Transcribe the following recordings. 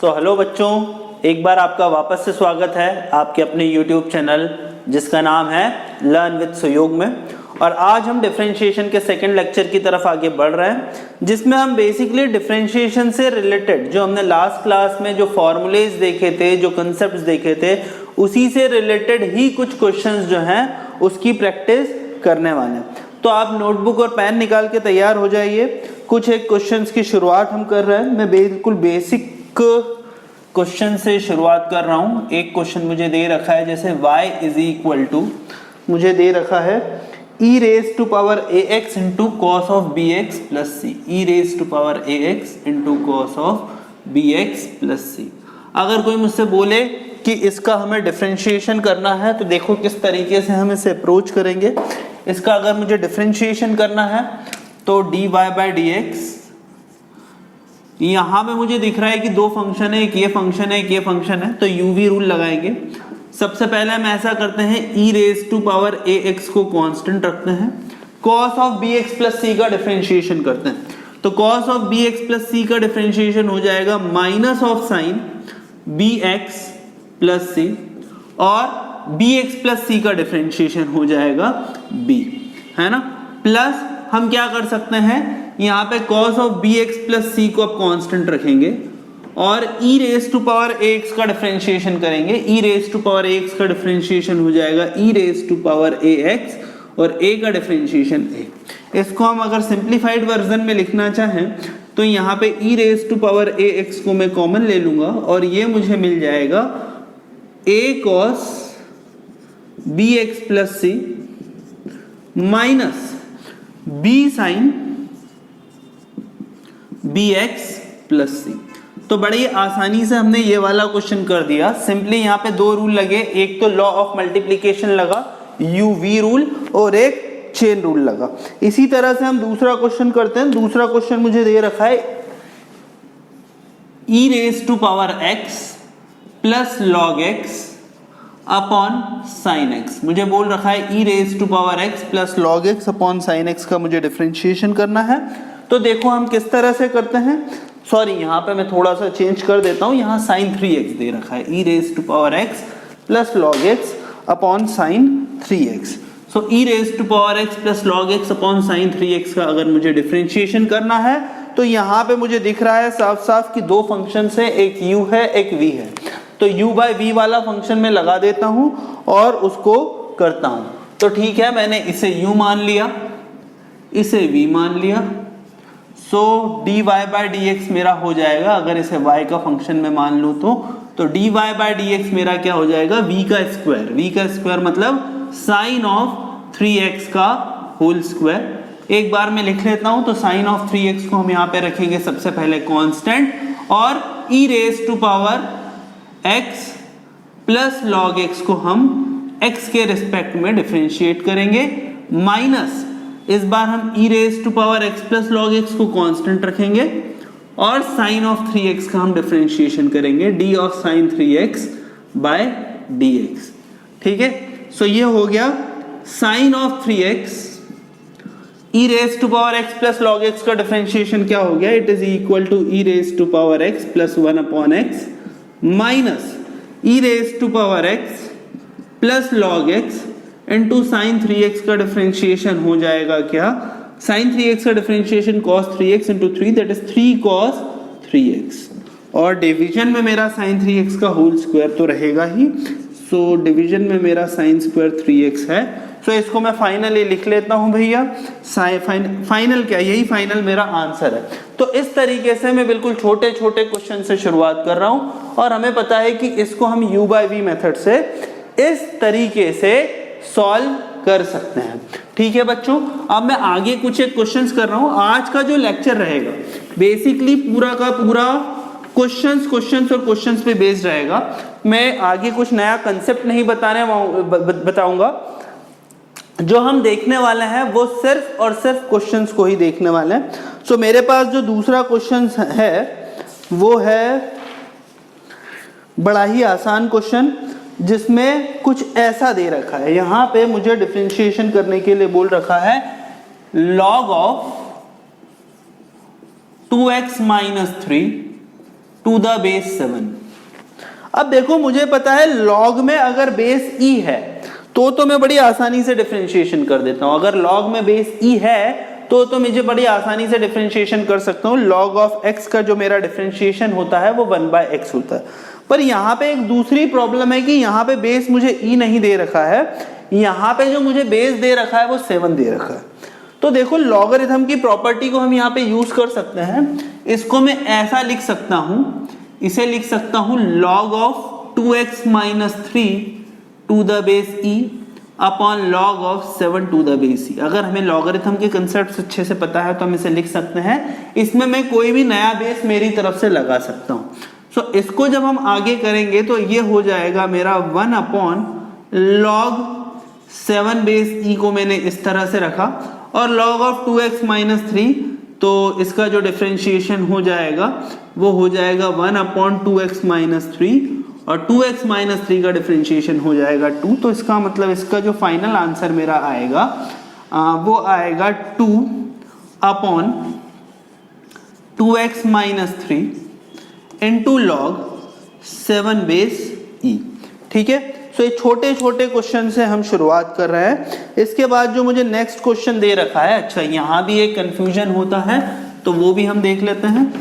तो हेलो बच्चों, एक बार आपका वापस से स्वागत है आपके अपने YouTube चैनल जिसका नाम है लर्न विद सुयोग में। और आज हम डिफरेंशिएशन के सेकंड लेक्चर की तरफ आगे बढ़ रहे हैं, जिसमें हम बेसिकली डिफरेंशिएशन से रिलेटेड जो हमने लास्ट क्लास में जो फॉर्मूलेज देखे थे, जो कंसेप्ट्स देखे थे, उसी से रिलेटेड ही कुछ क्वेश्चंस जो हैं उसकी प्रैक्टिस करने वाले हैं। तो आप नोटबुक और पेन निकाल के तैयार हो जाइए। कुछ एक क्वेश्चंस की शुरुआत हम कर रहे हैं। मैं बिल्कुल बेसिक क्वेश्चन से शुरुआत कर रहा हूं। एक क्वेश्चन मुझे दे रखा है, जैसे y इज इक्वल टू, मुझे दे रखा है e raise to power ax into cos of bx plus c, e raise to power ax into cos of bx plus c। अगर कोई मुझसे बोले कि इसका हमें डिफरेंशिएशन करना है तो देखो किस तरीके से हम इसे अप्रोच करेंगे। इसका अगर मुझे डिफरेंशिएशन करना है तो dy बाई dx, यहां पे मुझे दिख रहा है कि दो फंक्शन है, एक ये फंक्शन है, एक ये फंक्शन है, तो यूवी रूल लगाएंगे। सबसे पहले हम ऐसा करते हैं, e raise to power ax को कांस्टेंट रखते हैं, cos of bx plus c का डिफरेंशिएशन करते हैं। तो cos of bx plus c का डिफरेंशिएशन हो जाएगा minus of sine bx plus c, और bx प्लस c का डिफरेंशिएशन हो जाएगा b, है ना। प्लस हम क्या कर सकते हैं, यहाँ पे cos of bx plus c को आप कांस्टेंट रखेंगे और e raise to power ax का डिफरेंशिएशन करेंगे। e raise to power ax का डिफरेंशिएशन हो जाएगा e raise to power ax और a का डिफरेंशिएशन a। इसको हम अगर सिंप्लीफाइड वर्जन में लिखना चाहें तो यहाँ पे e raise to power ax को मैं कॉमन ले लूंगा और ये मुझे मिल जाएगा a cos bx plus c minus b sine bx plus c। तो बड़ी आसानी से हमने ये वाला क्वेश्चन कर दिया। सिंपली यहाँ पे दो रूल लगे, एक तो लॉ ऑफ मल्टीप्लिकेशन लगा uv रूल और एक चेन रूल लगा। इसी तरह से हम दूसरा क्वेश्चन करते हैं। दूसरा क्वेश्चन मुझे दे रखा है e raise to power x plus log x upon sine x। मुझे बोल रखा है e raise to power x plus log x upon sine x का मुझे डिफरेंशिएशन करना है। तो देखो हम किस तरह से करते हैं। सॉरी, यहाँ पे मैं थोड़ा सा चेंज कर देता हूँ। यहाँ साइन 3x दे रखा है, e raise to power x plus log x upon sine 3x। So e raise to power x plus log x upon sine 3x का अगर मुझे डिफरेंशिएशन करना है तो यहाँ पे मुझे दिख रहा है साफ साफ कि दो फंक्शन है, एक u है एक v है। तो u बाई v वाला फंक्शन में लगा देता हूं और उसको करता हूं। तो ठीक है, मैंने इसे u मान लिया, इसे v मान लिया। सो dy बाई dx मेरा हो जाएगा, अगर इसे y का फंक्शन में मान लूं तो dy बाई dx मेरा क्या हो जाएगा, v का स्क्वायर। v का स्क्वायर मतलब साइन ऑफ 3x का होल स्क्वायर। एक बार मैं लिख लेता हूं। तो साइन ऑफ 3x को हम यहाँ पे रखेंगे सबसे पहले कांस्टेंट, और e raise to power x plus log x को हम x के रिस्पेक्ट में डिफरेंशिएट करेंगे, माइनस इस बार हम e raise to power x plus log x को कांस्टेंट रखेंगे और साइन ऑफ 3x का हम डिफरेंशिएशन करेंगे d of sine 3x by dx। ठीक है, सो ये हो गया sine of 3x, e raise to power x plus log x का डिफरेंशिएशन क्या हो गया, it is equal to e raise to power x plus 1 upon x minus e raise to power x plus log x into sine 3x का differentiation हो जाएगा क्या, sine 3x का differentiation cos 3x into 3, that is 3 cos 3x, और division में मेरा sign 3x का whole square तो रहेगा ही। सो डिवीजन में मेरा साइन स्क्वायर 3x है। सो इसको मैं फाइनली लिख लेता हूं भैया। फाइनल क्या, यही फाइनल मेरा आंसर है। तो इस तरीके से मैं बिल्कुल छोटे छोटे क्वेश्चन से शुरुआत कर रहा हूं और हमें पता है कि इसको हम u बाई v मेथड से इस तरीके से सॉल्व कर सकते हैं। ठीक है बच्चों, अब मैं आगे कुछ एक क्वेश्चंस कर रहा हूं। आज का जो लेक्चर रहेगा बेसिकली पूरा का पूरा क्वेश्चंस और क्वेश्चंस पे बेस्ड रहेगा। मैं आगे कुछ नया कंसेप्ट नहीं बताऊंगा। जो हम देखने वाले हैं वो सिर्फ और सिर्फ क्वेश्चंस को ही देखने वाले हैं। सो मेरे पास जो दूसरा क्वेश्चन है वो है बड़ा ही आसान क्वेश्चन, जिसमें कुछ ऐसा दे रखा है। यहां पे मुझे डिफरेंशिएशन करने के लिए बोल रखा है log of 2x minus 3 to the base 7। अब देखो मुझे पता है लॉग में अगर बेस ई है तो मैं बड़ी आसानी से डिफरेंशिएशन कर देता हूं। अगर लॉग में बेस ई है तो मुझे बड़ी आसानी से डिफरेंशिएशन कर सकता हूं। लॉग ऑफ एक्स का जो मेरा डिफरेंशिएशन होता है वो 1/x होता है। पर यहाँ पे एक दूसरी प्रॉब्लम है कि यहाँ पे बेस मुझे ई नहीं दे रखा है, यहाँ पे जो मुझे बेस दे रखा है वो 7 दे रखा है। तो देखो लॉगरिथम की प्रॉपर्टी को हम यहाँ पे यूज कर सकते हैं। इसको मैं ऐसा लिख सकता हूं, इसे लिख सकता हूं log of 2x minus 3 to the base e upon log of 7 to the base e। अगर हमें लॉगरिथम के कंसेप्ट अच्छे से पता है तो हम इसे लिख सकते हैं। इसमें मैं कोई भी नया बेस मेरी तरफ से लगा सकता हूं। सो इसको जब हम आगे करेंगे तो ये हो जाएगा मेरा 1 अपॉन log 7 बेस e को मैंने इस तरह से रखा, और log ऑफ 2x माइनस 3, तो इसका जो डिफरेंशिएशन हो जाएगा वो हो जाएगा 1 अपॉन 2x माइनस 3, और 2x माइनस 3 का डिफरेंशिएशन हो जाएगा 2। तो इसका मतलब इसका जो फाइनल आंसर मेरा आएगा वो आएगा 2 upon 2x minus 3 into log 7 base e। ठीक है, सो ये छोटे छोटे क्वेश्चन से हम शुरुआत कर रहे हैं। इसके बाद जो मुझे नेक्स्ट क्वेश्चन दे रखा है, अच्छा यहाँ भी एक कंफ्यूजन होता है तो वो भी हम देख लेते हैं।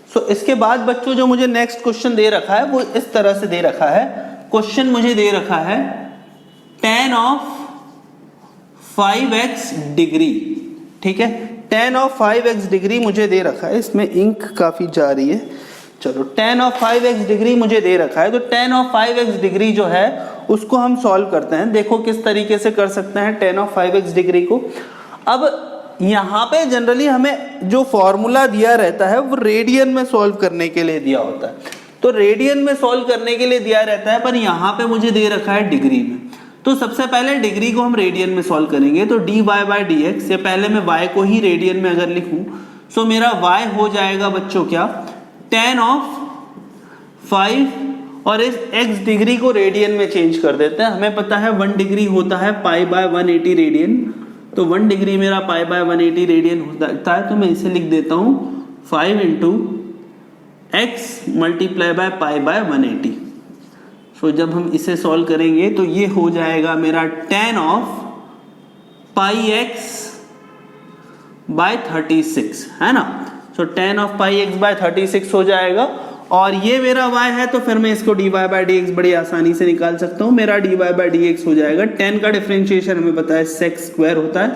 सो इसके बाद बच्चों जो मुझे नेक्स्ट क्वेश्चन दे रखा है वो इस तरह से दे रखा है। क्वेश्चन मुझे दे रखा है tan ऑफ 5x डिग्री। ठीक है, tan ऑफ 5x डिग्री मुझे दे रखा है। इसमें इंक काफी जा रही है। चलो tan ऑफ 5x डिग्री मुझे दे रखा है, तो tan ऑफ 5x डिग्री जो है उसको हम सॉल्व करते हैं। देखो किस तरीके से कर सकते हैं tan ऑफ 5x डिग्री को। अब यहाँ पे जनरली हमें जो फॉर्मूला दिया रहता है वो रेडियन में सॉल्व करने के लिए दिया होता है, तो रेडियन में सॉल्व करने के लिए दिया रहता है, पर यहाँ पे मुझे दे रखा है डिग्री में। तो सबसे पहले डिग्री को हम रेडियन में सॉल्व करेंगे, तो dy बाय dx, या पहले मैं y को ही रेडियन में अगर लिखूं सो मेरा y हो जाएगा बच्चों क्या, tan ऑफ 5, और इस x डिग्री को रेडियन में चेंज कर देते हैं। हमें पता है 1 डिग्री होता है पाई बाय 180 रेडियन, तो 1 डिग्री मेरा पाई बाय 180 रेडियन होता है। तो मैं इसे लिख देता हूं 5 into x multiply by pi by 180। सो जब हम इसे सॉल्व करेंगे तो ये हो जाएगा मेरा tan of pi x by 36, है ना। So tan of pi x by 36 हो जाएगा, और ये मेरा y है तो फिर मैं इसको dy बाय dx बड़ी आसानी से निकाल सकता हूँ। मेरा dy बाय dx हो जाएगा, tan का डिफरेंशिएशन हमें पता है sec स्क्वायर होता है,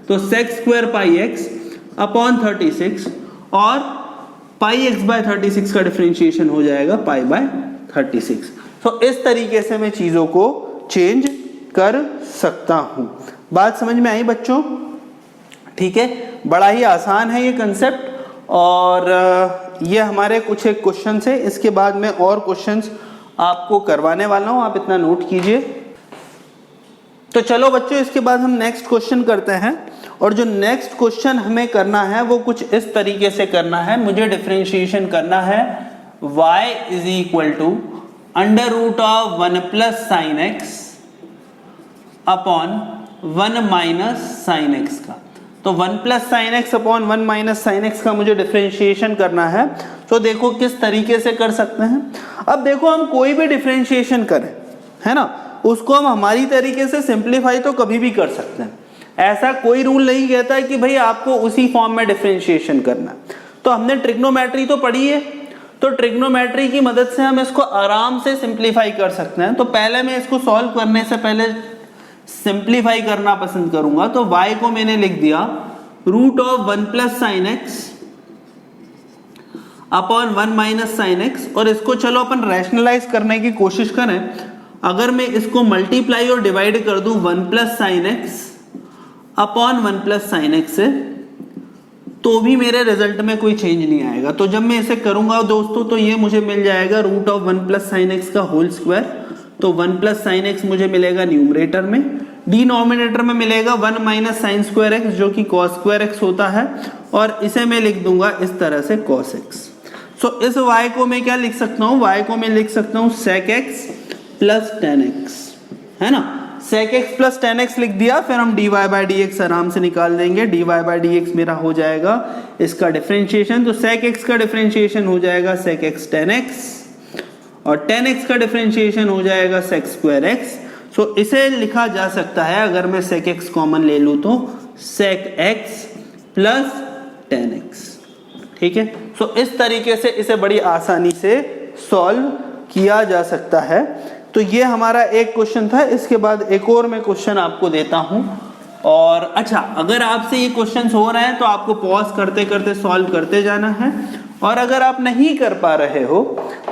तो sec square pi x upon 36, और पाई x बाय 36 का डिफरेंशिएशन हो जाएगा पाई बाय 36। तो इस तरीके से मैं चीजों को चेंज कर सकता हूं। बात समझ में आई बच्चों? ठीक है, बड़ा ही आसान है ये कंसेप्ट, और ये हमारे कुछ एक क्वेश्चन है। इसके बाद मैं और क्वेश्चंस आपको करवाने वाला हूं, आप इतना नोट कीजिए। तो चलो बच्चों, इसके बाद हम नेक्स्ट क्वेश्चन करते हैं, और जो नेक्स्ट क्वेश्चन हमें करना है वो कुछ इस तरीके से करना है। मुझे डिफरेंशिएशन करना है y is equal to under root of 1 plus sine x upon 1 minus sine x का। तो 1 plus sine x upon 1 minus sine x का मुझे डिफरेंशिएशन करना है। तो देखो किस तरीके से कर सकते हैं। अब देखो हम कोई भी डिफरेंशिएशन करें, है ना, उसको हम हमारी तरीके से सिंप्लीफाई तो कभी भी कर सकते हैं। ऐसा कोई रूल नहीं कहता है कि भाई आपको उसी फॉर्म में डिफरेंशिएशन करना है। तो हमने ट्रिग्नोमेट्री तो पढ़ी है, तो ट्रिग्नोमेट्री की मदद से हम इसको आराम से सिंप्लीफाई कर सकते हैं। तो पहले मैं इसको सॉल्व करने से पहले सिंप्लीफाई करना पसंद करूंगा। तो y को मैंने लिख दिया root of 1 plus sine x upon 1 minus sine x, और इसको चलो अपन रैशनलाइज करने की कोशिश करें। अगर मैं इसको मल्टीप्लाई और डिवाइड कर दूं 1 plus sine x upon 1 plus sine x से, तो भी मेरे रिजल्ट में कोई चेंज नहीं आएगा। तो जब मैं इसे करूंगा दोस्तों तो ये मुझे मिल जाएगा root of 1 plus sine x का होल स्क्वायर। तो 1 प्लस साइन एक्स मुझे मिलेगा न्यूमरेटर में, डिनोमिनेटर में मिलेगा 1 माइनस साइन स्क्वायर एक्स जो कि कॉस स्क्वायर एक्स होता है, और इसे मैं लिख दूंगा इस तरह से कॉस एक्स। सो इस y को मैं क्या लिख सकता हूँ, y को मैं लिख सकता हूँ sec x plus tan x, है ना। sec x plus tan x लिख दिया, फिर हम dy बाई डी एक्स आराम से निकाल देंगे। dy बाई डी एक्स मेरा हो जाएगा इसका डिफरेंशिएशन, तो sec x का डिफरेंशिएशन हो जाएगा sec x tan x, और tan x का डिफरेंशिएशन हो जाएगा sec स्क्वायर x। सो इसे लिखा जा सकता है, अगर मैं sec x कॉमन ले लूँ तो sec x plus tan x, ठीक है। सो इस तरीके से इसे बड़ी आसानी से सॉल्व किया जा सकता है। तो ये हमारा एक क्वेश्चन था। इसके बाद एक और मैं क्वेश्चन आपको देता हूं। और अच्छा, अगर आपसे ये क्वेश्चंस हो रहे हैं तो आपको पॉज करते करते सॉल्व करते जाना है, और अगर आप नहीं कर पा रहे हो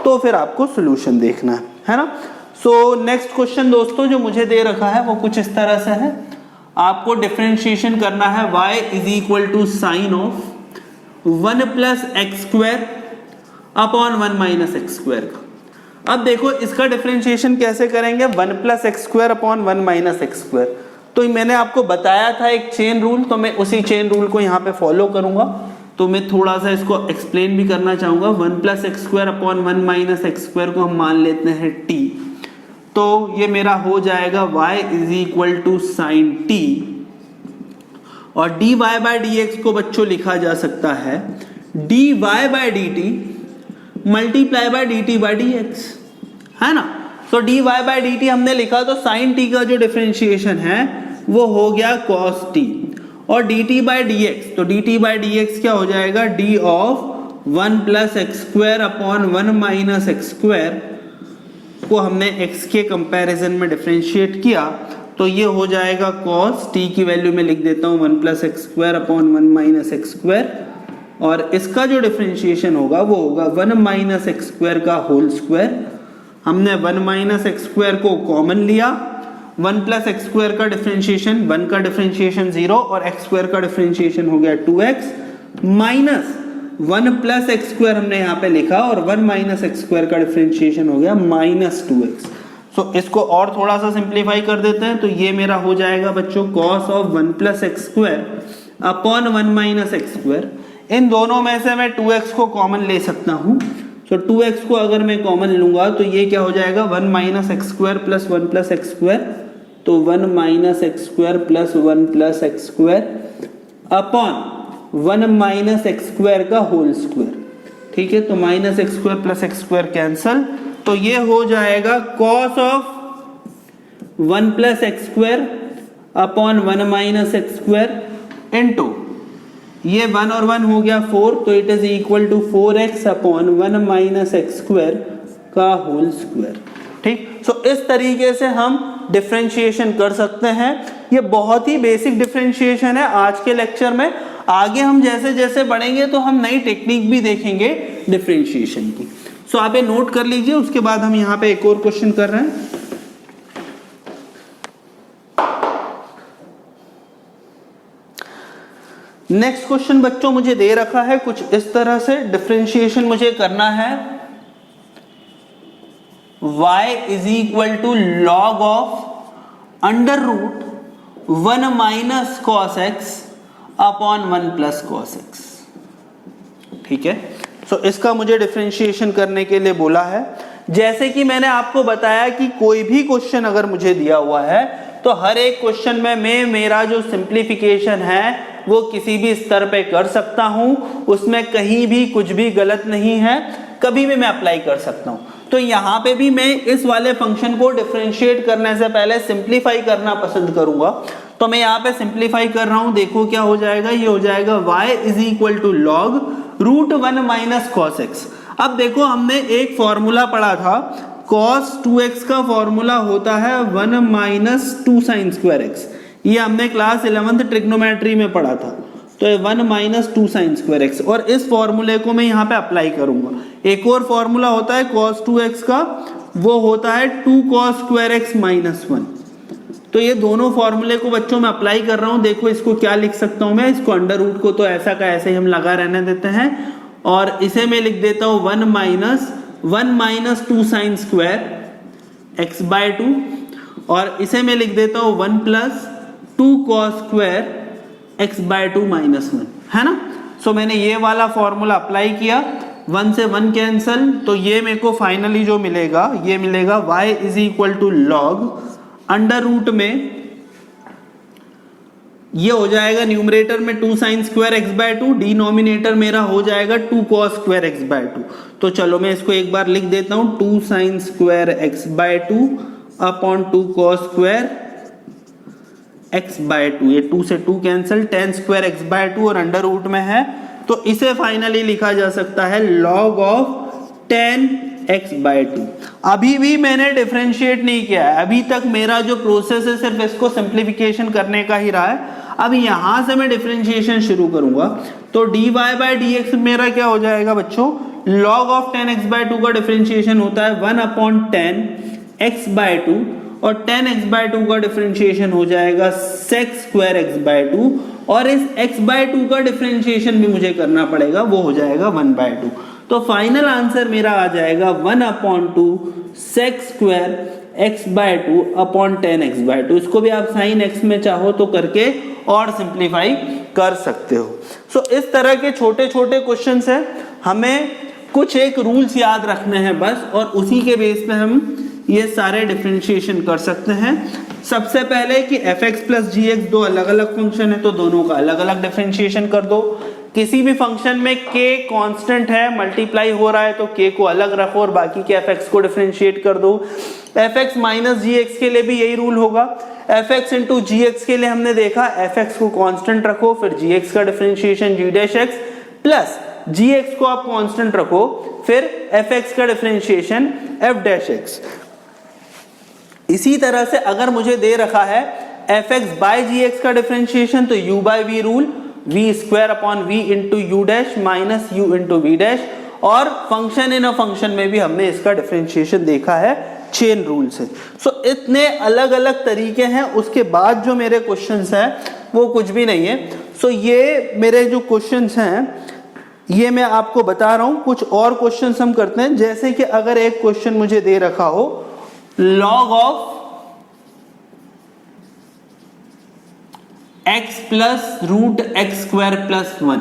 तो फिर आपको सोल्यूशन देखना है ना। सो नेक्स्ट क्वेश्चन दोस्तों जो मुझे दे रखा है वो कुछ इस तरह से है। आपको डिफरेंशिएशन करना है y is equal to sine of 1 plus x square upon 1 minus x square का। अब देखो इसका डिफरेंशिएशन कैसे करेंगे, 1 plus x square upon 1 minus x square. तो मैंने आपको बताया था एक चेन रूल, तो मैं उसी चेन रूल को यहाँ पे फॉलो करूंगा। तो मैं थोड़ा सा इसको एक्सप्लेन भी करना चाहूंगा। 1 plus x square upon 1 minus x square को हम मान लेते हैं t, तो ये मेरा हो जाएगा y is equal to sine t, और dy बाई डी एक्स को बच्चों लिखा जा सकता है dy by d t multiply by d t by d x, है ना। तो dy बाई डी टी हमने लिखा, तो साइन t का जो डिफरेंशिएशन है वो हो गया cos t, और dt बाई डी एक्स, तो dt बाई डी एक्स क्या हो जाएगा, d of 1 plus x square upon 1 minus x square को हमने x के कंपैरिजन में डिफरेंशिएट किया, तो ये हो जाएगा cos t की वैल्यू में लिख देता हूँ 1 plus x square upon 1 minus x square, और इसका जो डिफरेंशिएशन होगा वो होगा 1 माइनस एक्स स्क्वायर का होल स्क्वायर। हमने 1 माइनस एक्स स्क्वायर को कॉमन लिया, 1 प्लस एक्स स्क्वायर का डिफरेंशिएशन, 1 का डिफरेंशिएशन 0 और एक्स स्क्वायर का डिफरेंशिएशन हो गया 2x, minus 1 plus x square हमने यहाँ पे लिखा, और 1 माइनस एक्स स्क्वायर का डिफरेंशिएशन हो गया माइनस 2x। सो इसको और थोड़ा सा सिंप्लीफाई कर देते हैं, तो ये मेरा हो जाएगा बच्चों cos of 1 plus x square upon 1 minus x square. इन दोनों में से मैं 2x को कॉमन ले सकता हूं, तो 2x को अगर मैं कॉमन लूंगा तो ये क्या हो जाएगा 1 minus x square plus 1 plus x square, तो 1 minus x square plus 1 plus x square upon 1 minus x square का होल स्क्वायर, ठीक है। तो minus x square plus x square cancel, तो ये हो जाएगा cos of 1 plus x square upon 1 minus x square into ये 1 और 1 हो गया 4, तो it is equal to 4x upon 1 minus x square का होल स्क्वायर, ठीक। सो इस तरीके से हम डिफरेंशिएशन कर सकते हैं। ये बहुत ही बेसिक डिफरेंशिएशन है आज के लेक्चर में। आगे हम जैसे जैसे बढ़ेंगे तो हम नई टेक्निक भी देखेंगे डिफरेंशिएशन की। सो आप ये नोट कर लीजिए, उसके बाद हम यहाँ पे एक और क्वेश्चन कर रहे हैं। नेक्स्ट क्वेश्चन बच्चों मुझे दे रखा है कुछ इस तरह से, डिफरेंशिएशन मुझे करना है y is equal to log of under root 1 minus cos x upon 1 plus cos x, ठीक है। सो इसका मुझे डिफरेंशिएशन करने के लिए बोला है। जैसे कि मैंने आपको बताया कि कोई भी क्वेश्चन अगर मुझे दिया हुआ है तो हर एक क्वेश्चन में मैं मेरा जो सिंप्लीफिकेशन है वो किसी भी स्तर पे कर सकता हूं, उसमें कहीं भी कुछ भी गलत नहीं है, कभी भी मैं अप्लाई कर सकता हूं। तो यहाँ पे भी मैं इस वाले फंक्शन को डिफरेंशिएट करने से पहले सिंप्लीफाई करना पसंद करूंगा। तो मैं यहाँ पे सिंप्लीफाई कर रहा हूं, देखो क्या हो जाएगा, ये हो जाएगा y is equal to log root 1 minus cos x. अब देखो हमने एक फॉर्मूला पढ़ा था, cos 2x का फॉर्मूला होता है 1 माइनस 2 साइन स्क्वायर एक्स। ये हमने क्लास 11th ट्रिग्नोमेट्री में पढ़ा था। तो 1 माइनस 2 साइन स्क्वायर एक्स, और इस फॉर्मूले को मैं यहाँ पे अप्लाई करूंगा। एक और फॉर्मूला होता है cos 2x का, वो होता है 2 cos स्क्वायर एक्स माइनस 1। तो ये दोनों फॉर्मूले को बच्चों में अप्लाई कर रहा हूँ। देखो इसको क्या लिख सकता हूँ मैं, इसको अंडर रूट को तो ऐसा का ऐसे ही हम लगा रहने देते हैं, और इसे मैं लिख देता हूँ 1 minus 2 sine square x by 2, और इसे मैं लिख देता हूँ 1 plus 2 cos square x by 2 minus 1, है ना। सो मैंने ये वाला फॉर्मूला अप्लाई किया, 1 से 1 कैंसल, तो ये मेरे को फाइनली जो मिलेगा ये मिलेगा y is equal to log under root में ये हो जाएगा न्यूमरेटर में 2 sin square x by 2, denominator मेरा हो जाएगा 2 cos स्क्वायर एक्स बाय 2। तो चलो मैं इसको एक बार लिख देता हूं, 2 sin square x by 2 upon 2 cos square x by 2। ये 2 से 2 कैंसिल, 10 स्क्वायर एक्स बाय 2 और अंडर रूट में है, तो इसे फाइनली लिखा जा सकता है log ऑफ 10 एक्स बाय 2। अभी भी मैंने डिफरेंशिएट नहीं किया है, अभी तक मेरा जो प्रोसेस है सिर्फ इसको सिंप्लीफिकेशन करने का ही रहा है। अब यहां से मैं डिफरेंशिएशन शुरू करूंगा, तो dy बाय dx मेरा क्या हो जाएगा बच्चों, log ऑफ 10 एक्स बाय 2 का डिफरेंशिएशन होता है 1 अपॉन 10 एक्स बाय 2, और 10 एक्स बाय 2 का डिफरेंशिएशन हो जाएगा sec स्क्वायर एक्स बाय 2, और इस x बाय 2 का डिफरेंशिएशन भी मुझे करना पड़ेगा, वो हो जाएगा 1 बाय 2। तो फाइनल आंसर मेरा आ जाएगा 1 upon 2 sec square x by 2 upon 10 x by 2। इसको भी आप साइन x में चाहो तो करके और सिंप्लीफाई कर सकते हो। सो इस तरह के छोटे छोटे क्वेश्चंस हैं, हमें कुछ एक रूल्स याद रखने हैं बस, और उसी के बेस पे हम ये सारे डिफरेंशिएशन कर सकते हैं। सबसे पहले कि fx प्लस gx दो अलग अलग फंक्शन है, तो दोनों का अलग अलग डिफरेंशिएशन कर दो। किसी भी फंक्शन में k कांस्टेंट है, मल्टीप्लाई हो रहा है, तो k को अलग रखो और बाकी के fx को डिफरेंशिएट कर दो। fx माइनस gx के लिए भी यही रूल होगा। fx इंटू gx के लिए हमने देखा fx को कांस्टेंट रखो, फिर gx का differentiation g dash x, plus gx को आप कांस्टेंट रखो, फिर fx का डिफरेंशिएशन f डैश x। इसी तरह से अगर मुझे दे रखा है fx बाय gx का डिफरेंशिएशन, तो u by v rule, v square upon v into u dash minus u into v dash, और फंक्शन इन अ फंक्शन में भी हमने इसका डिफरेंशिएशन देखा है चेन रूल से। सो इतने अलग अलग तरीके हैं। उसके बाद जो मेरे क्वेश्चंस हैं वो कुछ भी नहीं है। सो ये मेरे जो क्वेश्चंस हैं ये मैं आपको बता रहा हूं। कुछ और क्वेश्चंस हम करते हैं, जैसे कि अगर एक क्वेश्चन मुझे दे रखा हो log of x plus root x square plus 1,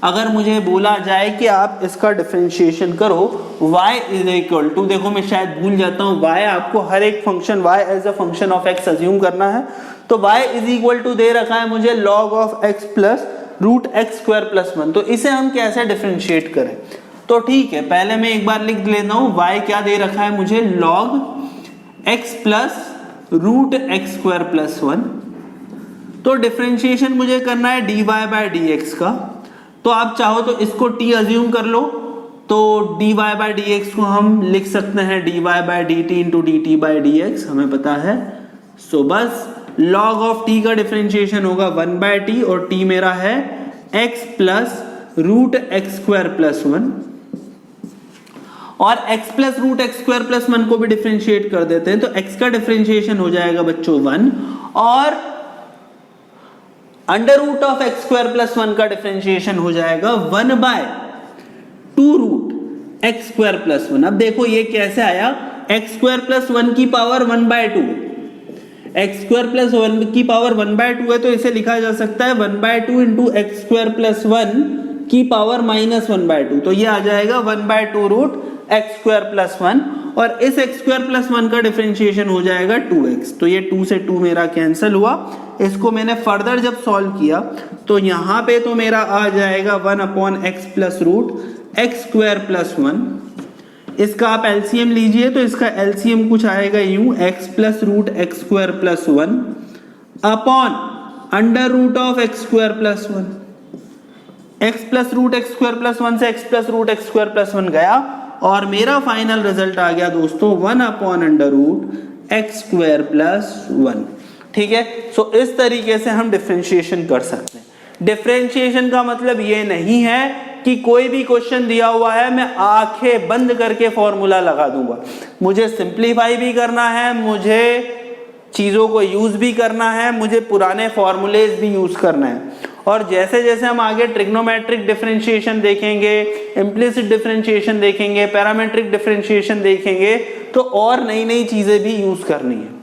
अगर मुझे बोला जाए कि आप इसका डिफरेंशिएशन करो y इज इक्वल टू, देखो मैं शायद भूल जाता हूं, y आपको हर एक function y as a function of x assume करना है, तो y इज इक्वल टू दे रखा है मुझे log of x plus root x square plus 1। तो इसे हम कैसे डिफरेंशिएट करें, तो ठीक है पहले मैं एक बार लिख लेता हूं, y क्या दे रखा है मुझे, log x plus root x square plus 1। तो डिफरेंशिएशन मुझे करना है dy बाय dx का, तो आप चाहो तो इसको t अज्यूम कर लो, तो dy बाय dx को हम लिख सकते हैं dy by dt into dt by dx, हमें पता है। सो बस log ऑफ t का डिफरेंशिएशन होगा 1 बाय t, और t मेरा है x plus root x square plus 1, और x plus root x square plus 1 को भी डिफरेंशिएट कर देते हैं, तो x का डिफरेंशिएशन हो जाएगा बच्चों 1, और under root of x square plus 1 का डिफरेंशिएशन हो जाएगा 1 by 2 root x square plus 1। अब देखो ये कैसे आया, एक्स स्क्वायर प्लस 1 की power 1 by 2, x square plus 1 की पावर 1 बाय 2 है, तो इसे लिखा जा सकता है 1 by 2 into x square plus 1 की पावर माइनस 1 बाय 2, तो ये आ जाएगा 1 by 2 root x square plus 1, और इस एक्स स्क्वायर प्लस 1 का डिफरेंशिएशन हो जाएगा 2x। तो ये 2 से 2 मेरा कैंसिल हुआ। इसको मैंने फर्दर जब सॉल्व किया तो यहाँ पे तो मेरा आ जाएगा 1 upon x plus root x square plus 1। इसका आप एलसीएम लीजिए, तो इसका एलसीएम कुछ आएगा यूं, x plus root x square plus 1 upon under root of x square plus 1। X plus root x square plus 1 से x plus root x square plus 1 गया, और मेरा फाइनल रिजल्ट आ गया दोस्तों 1 upon under root x square plus 1। ठीक है, सो इस तरीके से हम डिफरेंशिएशन कर सकते हैं। डिफरेंशिएशन का मतलब ये नहीं है कि कोई भी क्वेश्चन दिया हुआ है मैं आंखें बंद करके फॉर्मूला लगा दूंगा। मुझे सिंप्लीफाई भी करना है, मुझे चीजों को यूज भी करना है, मुझे पुराने फॉर्मूलेज भी यूज करना है। और जैसे जैसे हम आगे ट्रिग्नोमेट्रिक डिफरेंशिएशन देखेंगे, इम्प्लिसिट डिफरेंशिएशन देखेंगे, पैरामेट्रिक डिफरेंशिएशन देखेंगे, तो और नई नई चीजें भी यूज करनी है।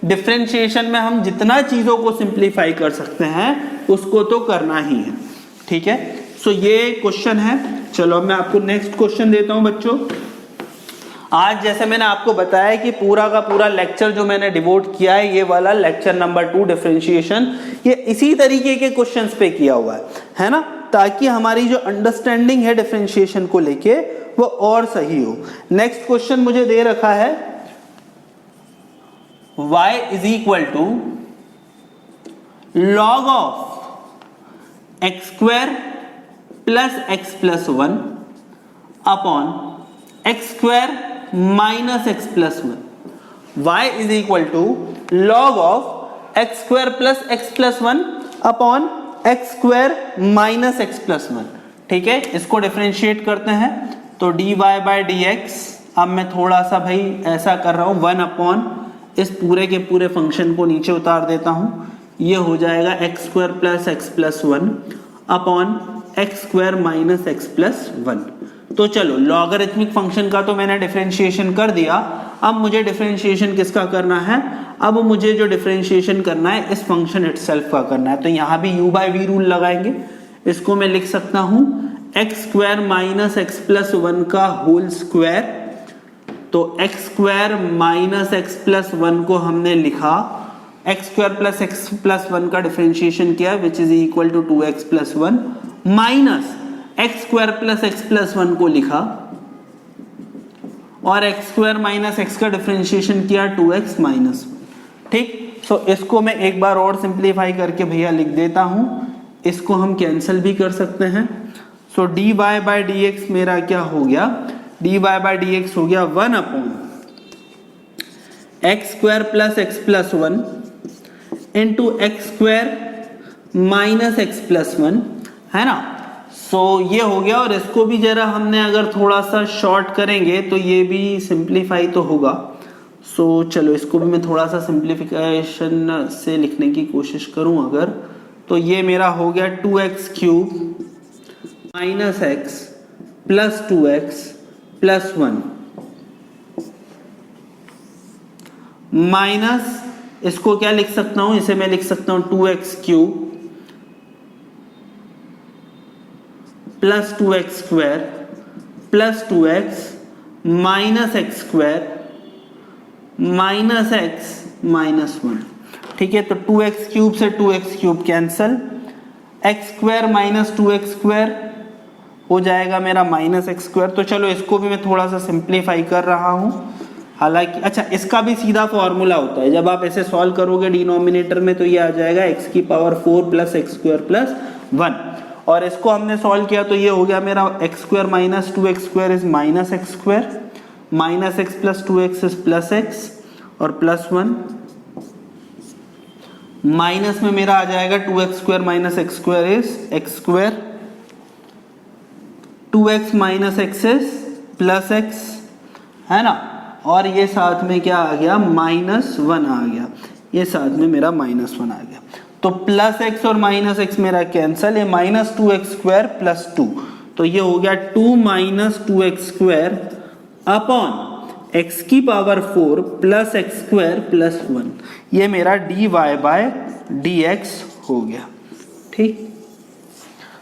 डिफरेंशिएशन में हम जितना चीजों को सिंप्लीफाई कर सकते हैं उसको तो करना ही है। ठीक है, सो ये क्वेश्चन है। चलो मैं आपको नेक्स्ट क्वेश्चन देता हूं बच्चों। आज जैसे मैंने आपको बताया कि पूरा का पूरा लेक्चर जो मैंने डिवोट किया है, ये वाला लेक्चर नंबर 2 डिफरेंशिएशन, ये इसी तरीके के क्वेश्चंस पे किया हुआ है ना, ताकि हमारी जो अंडरस्टैंडिंग है डिफरेंशिएशन को लेके वो और सही हो। नेक्स्ट क्वेश्चन मुझे दे रखा है y is equal to log of x square plus x plus 1 upon x square minus x plus 1। y is equal to log of x square plus x plus 1 upon x square minus x plus 1। ठीक है, इसको differentiate करते हैं तो dy by d x, अब मैं थोड़ा सा भाई ऐसा कर रहा हूं, 1 अपॉन इस पूरे के पूरे फंक्शन को नीचे उतार देता हूं, ये हो जाएगा x square plus x plus 1 upon x square minus x plus 1। तो चलो लॉगरिथमिक फंक्शन का तो मैंने डिफरेंशिएशन कर दिया, अब मुझे डिफरेंशिएशन किसका करना है, अब मुझे जो डिफरेंशिएशन करना है इस फंक्शन इटसेल्फ का करना है। तो यहां भी u बाई वी रूल लगाएंगे, इसको मैं लिख सकता हूं x square minus x plus 1 का होल स्क्वायर। तो x square minus x plus 1 को हमने लिखा, x square plus x plus 1 का डिफरेंशिएशन किया which is equal to 2x plus 1 minus x square plus x plus 1 को लिखा और एक्स स्क्वायर माइनस एक्स का डिफरेंशिएशन किया 2x माइनस 1। ठीक, सो इसको मैं एक बार और सिंप्लीफाई करके भैया लिख देता हूं, इसको हम कैंसिल भी कर सकते हैं। सो dy बाई डी एक्स मेरा क्या हो गया, dy बाई डी एक्स हो गया 1 upon x square plus x plus 1 into x square minus x plus 1, है ना। सो ये हो गया, और इसको भी जरा हमने अगर थोड़ा सा शॉर्ट करेंगे तो ये भी सिंप्लीफाई तो होगा। सो चलो इसको भी मैं थोड़ा सा सिंप्लीफिकेशन से लिखने की कोशिश करूं अगर, तो ये मेरा हो गया 2x cube minus x plus 2x plus 1 minus, इसको क्या लिख सकता हूं, इसे मैं लिख सकता हूं 2x cube plus 2x square plus 2x minus x square minus x minus 1। ठीक है, तो 2x क्यूब से 2x cube cancel, x square minus 2x square हो जाएगा मेरा माइनस एक्स स्क्वायर। तो चलो इसको भी मैं थोड़ा सा सिंप्लीफाई कर रहा हूं, हालांकि अच्छा इसका भी सीधा फॉर्मूला होता है, जब आप ऐसे सॉल्व करोगे डिनोमिनेटर में तो ये आ जाएगा एक्स की power 4 plus x square plus 1, और इसको हमने सॉल्व किया तो ये हो गया मेरा x square minus 2x square is minus x square, minus x plus 2x is plus x और प्लस 1, माइनस में मेरा आ जाएगा 2x square minus x square is x square, 2x minus x is plus x, है ना, और ये साथ में क्या आ गया माइनस 1 आ गया, ये साथ में मेरा माइनस 1 आ गया। तो प्लस एक्स और माइनस एक्स मेरा कैंसल, ये माइनस 2x स्क्वायर प्लस 2, तो ये हो गया 2 minus 2x square upon x की power 4 plus x square plus 1, ये मेरा dy बाय dx हो गया। ठीक,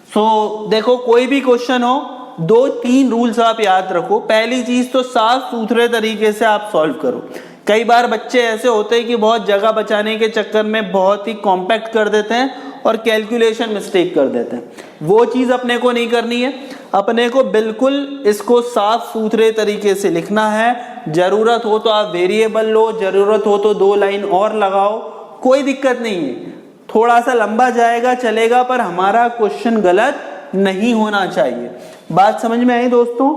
सो देखो कोई भी क्वेश्चन हो, 2-3 रूल्स आप याद रखो। पहली चीज तो साफ सुथरे तरीके से आप सॉल्व करो। कई बार बच्चे ऐसे होते हैं कि बहुत जगह बचाने के चक्कर में बहुत ही कॉम्पैक्ट कर देते हैं और कैलकुलेशन मिस्टेक कर देते हैं, वो चीज अपने को नहीं करनी है। अपने को बिल्कुल इसको साफ सुथरे तरीके से लिखना है। जरूरत हो तो आप वेरिएबल लो, जरूरत हो तो 2 लाइन और लगाओ, कोई दिक्कत नहीं है। थोड़ा सा लंबा जाएगा चलेगा, पर हमारा क्वेश्चन गलत नहीं होना चाहिए। बात समझ में आई दोस्तों?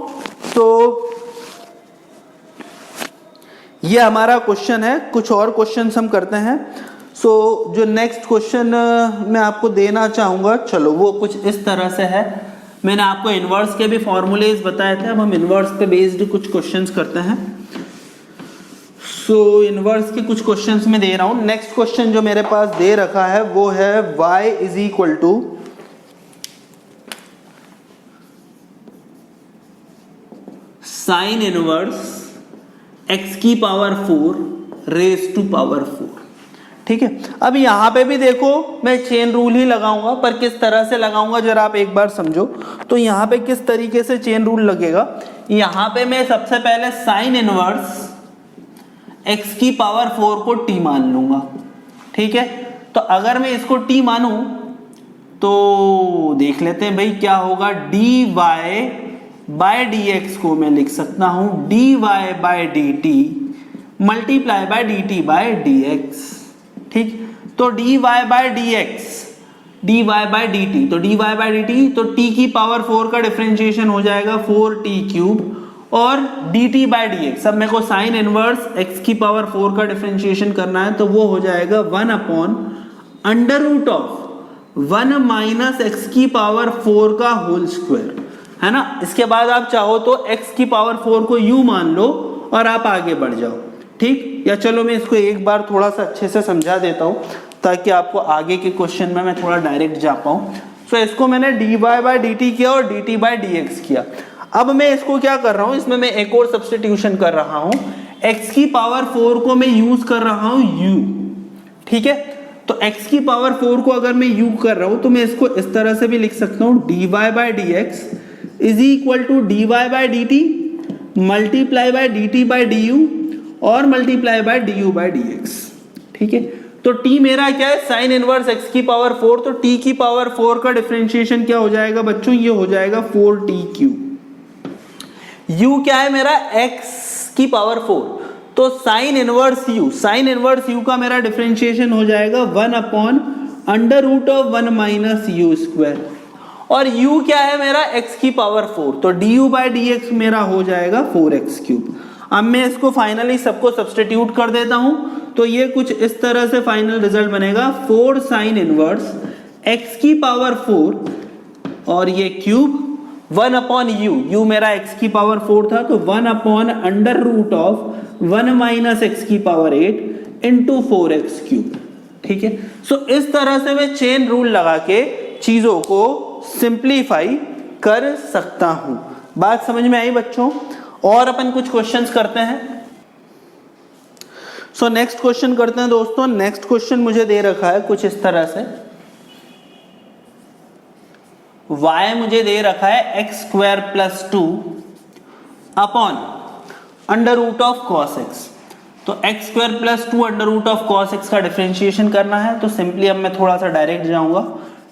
तो ये हमारा क्वेश्चन है। कुछ और क्वेश्चंस हम करते हैं। जो नेक्स्ट क्वेश्चन मैं आपको देना चाहूंगा, चलो वो कुछ इस तरह से है। मैंने आपको इनवर्स के भी फॉर्मूलेज बताए थे, अब हम इनवर्स पे बेस्ड कुछ क्वेश्चंस करते हैं। इनवर्स के कुछ क्वेश्चंस में दे रहा हूं। नेक्स्ट क्वेश्चन जो मेरे पास दे रखा है वो है y is equal to sine inverse x की पावर 4 रेज टू पावर 4। ठीक है, अब यहां पे भी देखो मैं चेन रूल ही लगाऊंगा, पर किस तरह से लगाऊंगा जरा आप एक बार समझो। तो यहां पे किस तरीके से चेन रूल लगेगा यहां पे मैं सबसे पहले साइन इनवर्स x की पावर 4 को t मान लूंगा, ठीक है। तो अगर मैं इसको t मानूं तो देख लेते हैं भाई क्या होगा। dy बाय dx को मैं लिख सकता हूं dy by dt multiply by dt by dx, ठीक। तो dy by dx dy by dt, तो dy बाय dt तो t की पावर 4 का डिफरेंशिएशन हो जाएगा 4t क्यूब, और dt बाय dx अब मेरे को साइन इनवर्स x की पावर 4 का डिफरेंशिएशन करना है, तो वो हो जाएगा 1 upon under root of 1 minus x की पावर 4 का होल स्क्वायर, है ना। इसके बाद आप चाहो तो x की पावर 4 को u मान लो और आप आगे बढ़ जाओ, ठीक। या चलो मैं इसको एक बार थोड़ा सा अच्छे से समझा देता हूं ताकि आपको आगे के क्वेश्चन में मैं थोड़ा डायरेक्ट जा पाऊं। सो इसको मैंने dy बाय dt किया और dt बाय dx किया। अब मैं इसको क्या कर रहा हूं, इसमें मैं एक और सब्स्टिट्यूशन कर रहा हूं, x की पावर 4 को मैं यूज कर रहा हूं u, ठीक है। तो x की पावर 4 को अगर मैं u कर रहा हूं तो मैं इसको इस तरह से भी लिख सकता हूं dy by dx is equal to dy by dt multiply by dt by du और multiply by du by dx, ठीक है। तो t मेरा क्या है, साइन इनवर्स x की पावर 4, तो t की पावर 4 का डिफरेंशिएशन क्या हो जाएगा बच्चों, ये हो जाएगा 4t क्यूब। u क्या है मेरा, x की पावर 4, तो साइन इनवर्स u का मेरा डिफरेंशिएशन हो जाएगा 1 upon under root of 1 minus u square, और u क्या है मेरा, x की पावर 4, तो du बाय dx मेरा हो जाएगा 4x क्यूब। अब मैं इसको फाइनली सबको सब्स्टिट्यूट कर देता हूं, तो ये कुछ इस तरह से फाइनल रिजल्ट बनेगा 4 साइन इनवर्स x की पावर 4 और ये क्यूब 1 अपॉन u मेरा x की पावर 4 था, तो 1 upon under root of 1 minus x की पावर 8 इंटू 4x क्यूब, ठीक है। सो इस तरह से मैं चेन रूल लगा के चीजों को सिंप्लीफाई कर सकता हूं। बात समझ में आई बच्चों? और अपन कुछ क्वेश्चंस करते हैं। सो नेक्स्ट क्वेश्चन करते हैं दोस्तों। नेक्स्ट क्वेश्चन मुझे दे रखा है कुछ इस तरह से, y मुझे दे रखा है x square plus 2 upon under root of cos x। तो x square plus 2 under root of cos x का डिफरेंशिएशन करना है। तो सिंपली अब मैं थोड़ा सा डायरेक्ट जाऊंगा,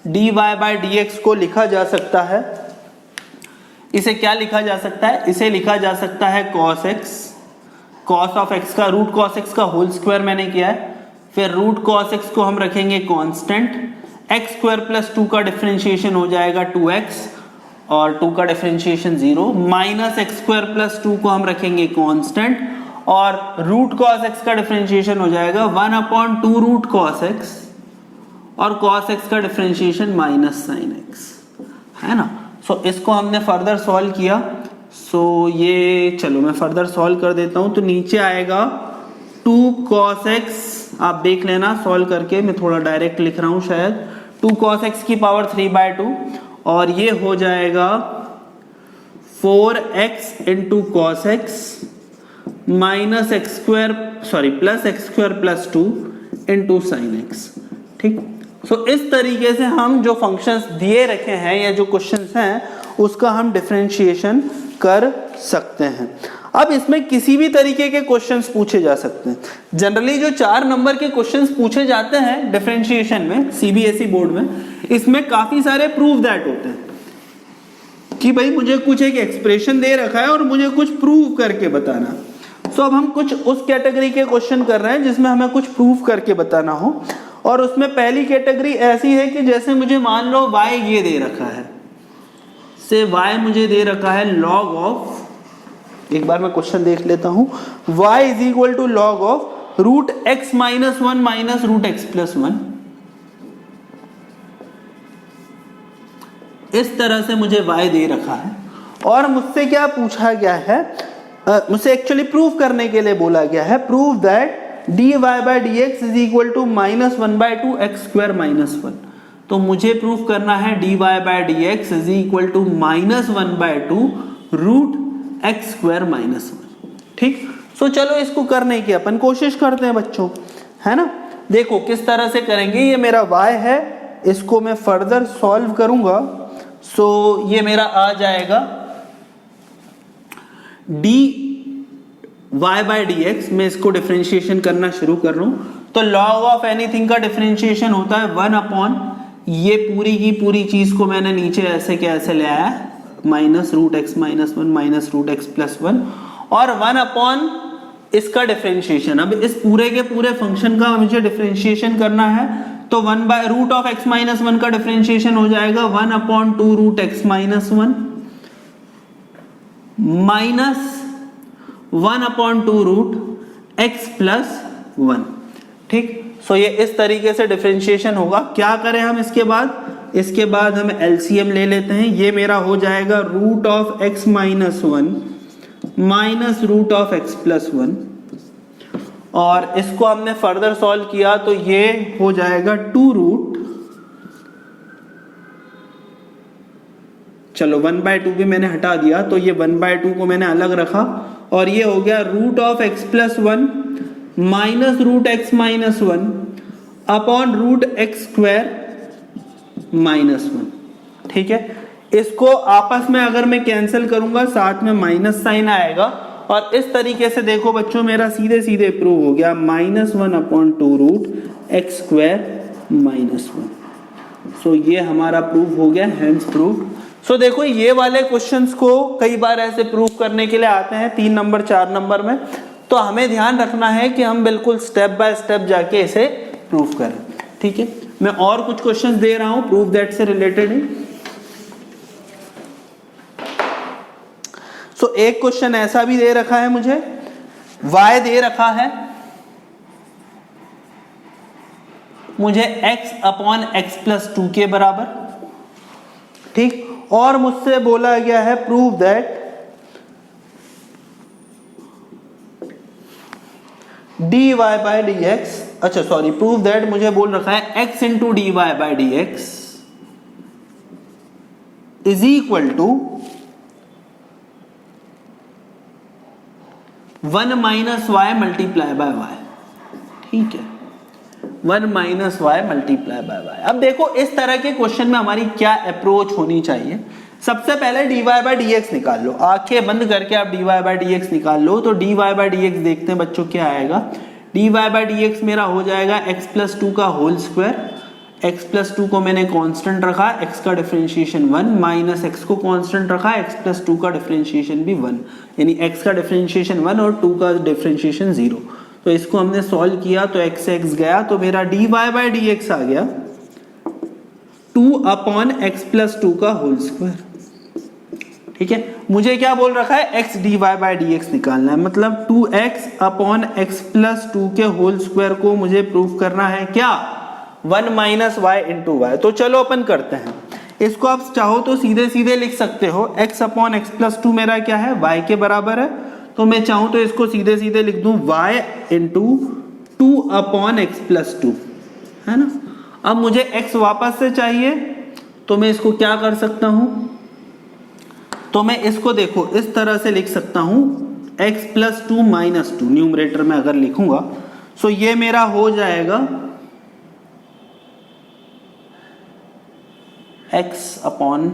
dy बाय dx को लिखा जा सकता है, इसे क्या लिखा जा सकता है, इसे लिखा जा सकता है cos x, cos of x का रूट cos x का होल स्क्वायर मैंने किया है, फिर रूट cos x को हम रखेंगे कांस्टेंट, x स्क्वायर प्लस 2 का डिफरेंशिएशन हो जाएगा 2x और 2 का differentiation 0, minus x square plus 2 को हम रखेंगे कांस्टेंट और रूट cos x का डिफरेंशिएशन हो जाएगा 1 अपॉन 2 रूट cos x और cos x का डिफरेंशिएशन माइनस sin x, है ना। सो इसको हमने फर्दर सॉल्व किया। सो ये चलो मैं फर्दर सॉल्व कर देता हूं, तो नीचे आएगा 2 cos x, आप देख लेना सॉल्व करके, मैं थोड़ा डायरेक्ट लिख रहा हूं शायद, 2 cos x की पावर 3/2 और ये हो जाएगा 4x into cos x minus x square plus x square plus 2 into sine x, ठीक। सो इस तरीके से हम जो फंक्शंस दिए रखे हैं या जो क्वेश्चंस हैं उसका हम डिफरेंशिएशन कर सकते हैं। अब इसमें किसी भी तरीके के क्वेश्चंस पूछे जा सकते हैं। जनरली जो 4 नंबर के क्वेश्चंस पूछे जाते हैं डिफरेंशिएशन में सीबीएसई बोर्ड में, इसमें काफी सारे प्रूव दैट होते हैं कि भाई मुझे कुछ एक एक्सप्रेशन दे रखा है और मुझे कुछ प्रूव करके बताना। सो अब हम कुछ उस कैटेगरी के क्वेश्चन कर रहे हैं जिसमें हमें कुछ प्रूव करके बताना हो, और उसमें पहली कैटेगरी ऐसी है कि जैसे मुझे मान लो y ये दे रखा है, से y मुझे दे रखा है log ऑफ, एक बार मैं क्वेश्चन देख लेता हूं, y is equal to log of root x minus 1 minus root x plus 1। इस तरह से मुझे y दे रखा है और मुझसे क्या पूछा गया है, मुझसे एक्चुअली प्रूव करने के लिए बोला गया है, prove that dy by dx is equal to minus 1/2 x square minus 1। तो मुझे प्रूव करना है dy by dx is equal to minus 1/2 root x square minus 1, ठीक। सो चलो इसको करने की अपन कोशिश करते हैं बच्चों, है ना। देखो किस तरह से करेंगे, ये मेरा y है, इसको मैं फर्दर सॉल्व करूंगा। सो ये मेरा आ जाएगा d y by d x, मैं इसको डिफरेंशिएशन करना शुरू कर रहा हूं, तो लॉग ऑफ एनीथिंग का डिफरेंशिएशन होता है 1 अपॉन ये पूरी की पूरी चीज को मैंने नीचे ऐसे के ऐसे ले आया minus root x minus one minus root x plus one, और 1 अपॉन इसका डिफरेंशिएशन। अब इस पूरे के पूरे फंक्शन का मुझे डिफरेंशिएशन करना है, तो 1 by root of x minus one का डिफरेंशिएशन हो जाएगा 1 upon 2 root x minus one minus 1 upon 2 root x plus one. ठीक, सो ये इस तरीके से डिफरेंशिएशन होगा। क्या करें हम इसके बाद हम एलसीएम ले लेते हैं। ये मेरा हो जाएगा root of x minus one minus root of x plus one, और इसको हमने फर्दर सॉल्व किया तो ये हो जाएगा 2 रूट, चलो 1/2 भी मैंने हटा दिया, तो ये 1/2 को मैंने अलग रखा, और ये हो गया root of x plus one minus root x minus one upon root x square minus one. ठीक है, इसको आपस में अगर मैं कैंसिल करूंगा साथ में माइनस साइन आएगा, और इस तरीके से देखो बच्चों मेरा सीधे सीधे प्रूव हो गया -1 upon 2 root x square minus one. So ये हमारा प्रूफ हो गया, हेंस प्रूफ। सो देखो ये वाले क्वेश्चंस को कई बार ऐसे प्रूव करने के लिए आते हैं 3 नंबर 4 नंबर में, तो हमें ध्यान रखना है कि हम बिल्कुल स्टेप बाय स्टेप जाके इसे प्रूव करें। ठीक है, मैं और कुछ क्वेश्चंस दे रहा हूं प्रूफ दैट से रिलेटेड ही। सो एक क्वेश्चन ऐसा भी दे रखा है मुझे, y दे रखा है मुझे x अपॉन एक्स प्लस 2 के बराबर। ठीक, और मुझसे बोला गया है prove that dy by d x, अच्छा सॉरी, प्रूव दैट मुझे बोल रखा है x into dy by d x is equal to 1 minus y multiply by y. ठीक है, 1 minus y multiply by y. अब देखो इस तरह के क्वेश्चन में हमारी क्या अप्रोच होनी चाहिए। सबसे पहले dy बाय डी एक्स निकाल लो, आंखें बंद करके आप dy बाय डी एक्स निकाल लो, तो dy बाय डी एक्स देखते हैं बच्चों क्या आएगा। dy बाय डी एक्स मेरा हो जाएगा x प्लस 2 का होल स्क्वायर, x प्लस 2 को मैंने कांस्टेंट रखा, x का डिफरेंशिएशन 1 माइनस x को कांस्टेंट रखा, x प्लस 2 का डिफरेंशिएशन भी 1, यानी x का डिफरेंशिएशन 1 और 2 का डिफरेंशिएशन 0। तो इसको हमने सॉल्व किया तो x से x गया, तो मेरा dy बाय डी एक्स आ गया 2 अपॉन एक्स प्लस 2 का होल स्क्वायर। ठीक है, मुझे क्या बोल रखा है, x dy by d x निकालना है, मतलब 2x अपॉन एक्स प्लस 2 के होल स्क्वायर को मुझे प्रूफ करना है क्या, 1 माइनस वाई इंटू वाई। तो चलो अपन करते हैं इसको। आप चाहो तो सीधे सीधे लिख सकते हो, x अपॉन एक्स प्लस 2 मेरा क्या है, y के बराबर है, तो मैं चाहूं तो इसको सीधे सीधे लिख दूं y into 2 upon x plus 2, है ना। अब मुझे x वापस से चाहिए, तो मैं इसको क्या कर सकता हूं, तो मैं इसको देखो इस तरह से लिख सकता हूं, x प्लस 2 माइनस 2 न्यूमरेटर में अगर लिखूंगा, सो ये मेरा हो जाएगा x अपॉन,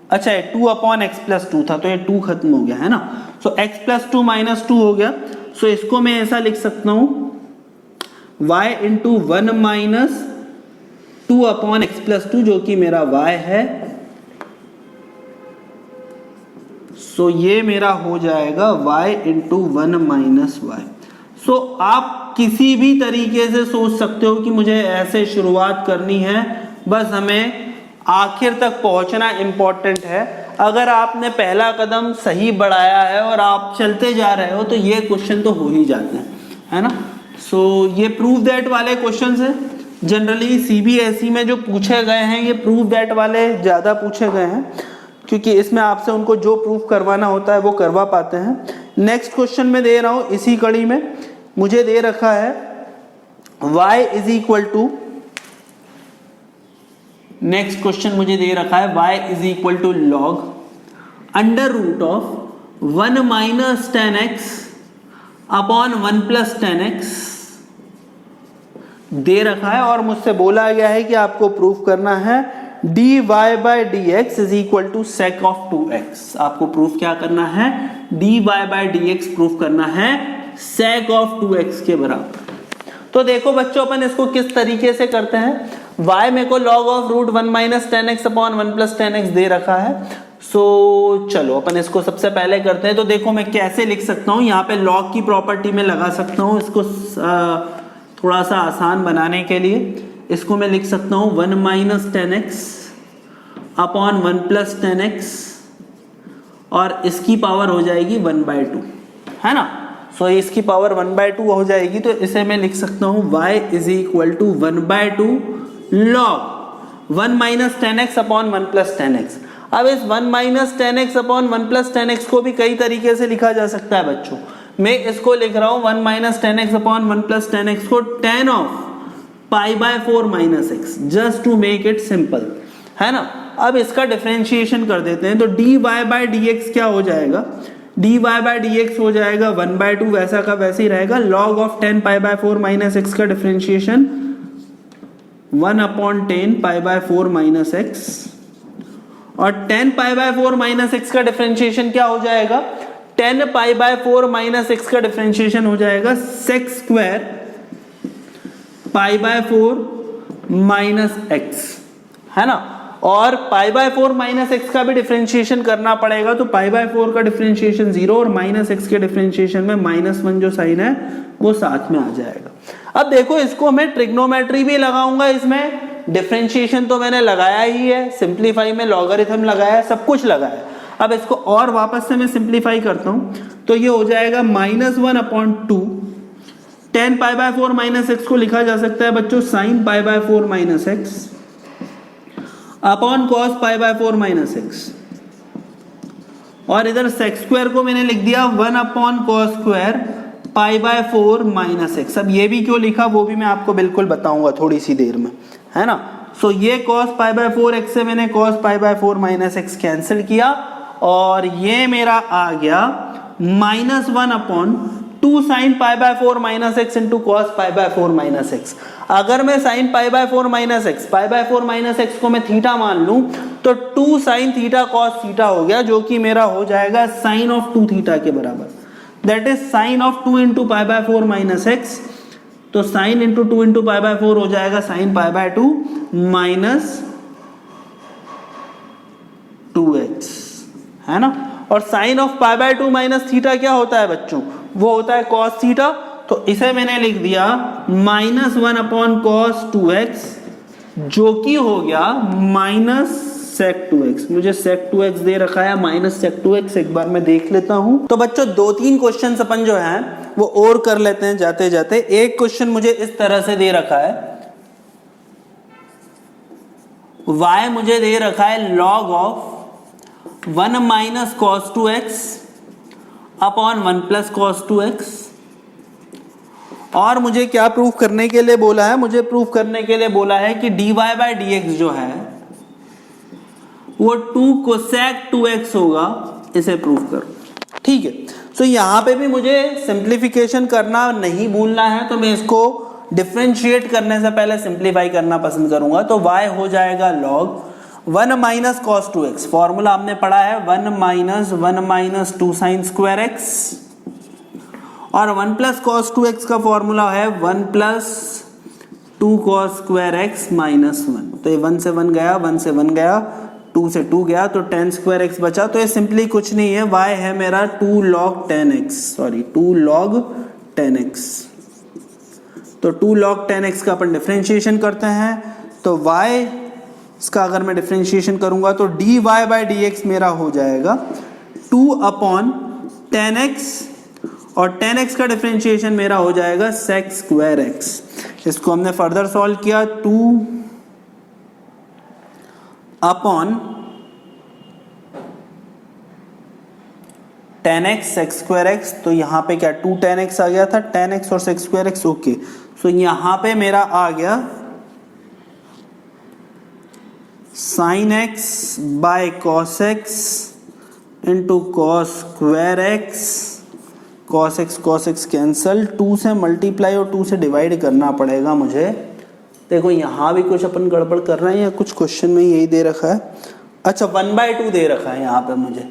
अच्छा 2 अपॉन एक्स प्लस 2 था तो ये 2 खत्म हो गया, है ना। सो x प्लस 2 माइनस 2 हो गया। सो इसको मैं ऐसा लिख सकता हूं y into 1 minus 2 upon x plus 2 जो कि मेरा y है। सो ये मेरा हो जाएगा y इंटू 1 माइनस वाई। सो आप किसी भी तरीके से सोच सकते हो कि मुझे ऐसे शुरुआत करनी है, बस हमें आखिर तक पहुंचना इंपॉर्टेंट है। अगर आपने पहला कदम सही बढ़ाया है और आप चलते जा रहे हो तो ये क्वेश्चन तो हो ही जाते हैं, है ना। सो ये प्रूफ दैट वाले क्वेश्चंस हैं, जनरली सीबीएसई में जो पूछे गए हैं ये प्रूफ दैट वाले ज़्यादा पूछे गए हैं, क्योंकि इसमें आपसे उनको जो प्रूफ करवाना होता है वो करवा पाते हैं। नेक्स्ट क्वेश्चन में दे रहा हूँ, इसी कड़ी में मुझे दे रखा है y is equal to, next question मुझे दे रखा है y is equal to log under root of 1 minus 10x upon 1 plus 10x दे रखा है, और मुझसे बोला गया है कि आपको प्रूफ करना है dy by d x is equal to sec of 2x। आपको प्रूफ क्या करना है, dy बाय dx प्रूफ करना है sec ऑफ 2x के बराबर। तो देखो बच्चों अपन इसको किस तरीके से करते हैं, y मेरे को log of root 1 minus 10x upon 1 plus 10x दे रखा है। सो चलो अपन इसको सबसे पहले करते हैं। तो देखो मैं कैसे लिख सकता हूँ, यहाँ पे log की प्रॉपर्टी में लगा सकता हूँ इसको थोड़ा सा आसान बनाने के लिए। इसको मैं लिख सकता हूँ 1 minus 10x upon 1 plus 10x और इसकी पावर हो जाएगी 1/2, है ना। सो इसकी पावर 1/2 हो जाएगी, तो इसे मैं लिख सकता हूँ y is equal to 1/2 log 1 minus 10x upon 1 plus 10x। अब इस 1 minus 10x upon 1 plus 10x को भी कई तरीके से लिखा जा सकता है बच्चों। मैं इसको लिख रहा हूँ 1 minus 10x upon 1 plus 10x को tan of π/4 minus x, just to make it simple, है ना। अब इसका डिफरेंशिएशन कर देते हैं, तो dy बाय dx क्या हो जाएगा, dy बाय dx हो जाएगा 1/2 वैसा का वैसे ही रहेगा, log ऑफ 10 π/4 माइनस x का डिफरेंशिएशन 1 अपॉन 10 π/4 माइनस x, और 10 π/4 माइनस x का डिफरेंशिएशन क्या हो जाएगा, 10 π/4 माइनस x का डिफरेंशिएशन हो जाएगा sec स्क्वायर π/4 माइनस x, है ना। और π/4 माइनस x का भी डिफरेंशिएशन करना पड़ेगा, तो π/4 का डिफरेंशिएशन 0 और माइनस x के डिफरेंशिएशन में -1 जो साइन है वो साथ में आ जाएगा। अब देखो इसको मैं ट्रिग्नोमेट्री भी लगाऊंगा, इसमें डिफरेंशिएशन तो मैंने लगाया ही है, सिंप्लीफाई में लॉगरिथम लगाया है, सब कुछ लगाया है। अब इसको और वापस से मैं सिंप्लीफाई करता हूं, तो ये हो जाएगा -1 अपॉन 2, 10 π/4 माइनस x को लिखा जा सकता है बच्चों sin π/4 minus x upon cos π/4 minus x, और इधर sec स्क्वायर को मैंने लिख दिया 1 upon cos square π/4 minus x। अब ये भी क्यों लिखा वो भी मैं आपको बिल्कुल बताऊंगा थोड़ी सी देर में, है ना। सो ये cos π/4 x से मैंने cos π/4 माइनस x कैंसिल किया, और ये मेरा आ गया -1 upon 2 sin π/4 minus x into cos π/4 minus x। अगर मैं sin π/4 minus x, π/4 minus x को मैं थीटा मान लूं, तो 2 sin थीटा cos थीटा हो गया, जो कि मेरा हो जाएगा sin ऑफ 2 थीटा के बराबर, that is sin of 2 into π/4 minus x। तो sin इंटू 2 इंटू π/4 हो जाएगा sin π/2 माइनस 2x, है ना। और sin ऑफ π/2 माइनस थीटा क्या होता है बच्चों, वो होता है cos थीटा। तो इसे मैंने लिख दिया -1 अपॉन cos 2x, जो कि हो गया माइनस sec 2x। मुझे sec 2x दे रखा है माइनस sec 2x, एक बार मैं देख लेता हूं। तो बच्चों 2-3 क्वेश्चन अपन जो हैं वो और कर लेते हैं जाते जाते। एक क्वेश्चन मुझे इस तरह से दे रखा है, y मुझे दे रखा है log of 1 minus cos 2x upon 1 plus cos 2x, और मुझे क्या प्रूफ करने के लिए बोला है, मुझे प्रूफ करने के लिए बोला है कि dy बाय dx जो है वो 2 cosec 2x होगा, इसे प्रूफ करो, ठीक है। सो यहाँ पे भी मुझे सिंप्लीफिकेशन करना नहीं भूलना है, तो मैं इसको डिफरेंशिएट करने से पहले सिंप्लीफाई करना पसंद करूंगा। तो y हो जाएगा log 1 minus cos 2x, formula हमने पढ़ा है 1 माइनस 2 sin स्क्वायर x, और 1 प्लस cos 2x का फॉर्मूला है 1 plus 2 cos square x minus 1। तो ये 1 से 1 गया, 1 से 1 गया, 2 से 2 गया, तो tan स्क्वायर x बचा। तो ये सिंपली कुछ नहीं है, y है मेरा 2 log 10x। तो 2 log 10x का अपन डिफरेंशिएशन करते हैं, तो y इसका अगर मैं डिफरेंशिएशन करूंगा तो dy बाय dx मेरा हो जाएगा 2 अपॉन 10x, और 10x का डिफरेंशिएशन मेरा हो जाएगा sec स्क्वायर x। इसको हमने फर्दर सॉल्व किया, 2 upon 10x sec square x, तो यहाँ पे क्या 2 10x आ गया था, 10x और sec square x, okay. So यहाँ पे मेरा आ गया sin x by cos x into cos square x, cos x cancel, 2 से मल्टीप्लाई और 2 से डिवाइड करना पड़ेगा मुझे। देखो यहाँ भी कुछ अपन गड़बड़ कर रहे हैं, या कुछ क्वेश्चन में यही दे रखा है, अच्छा 1/2 दे रखा है यहाँ पे मुझे,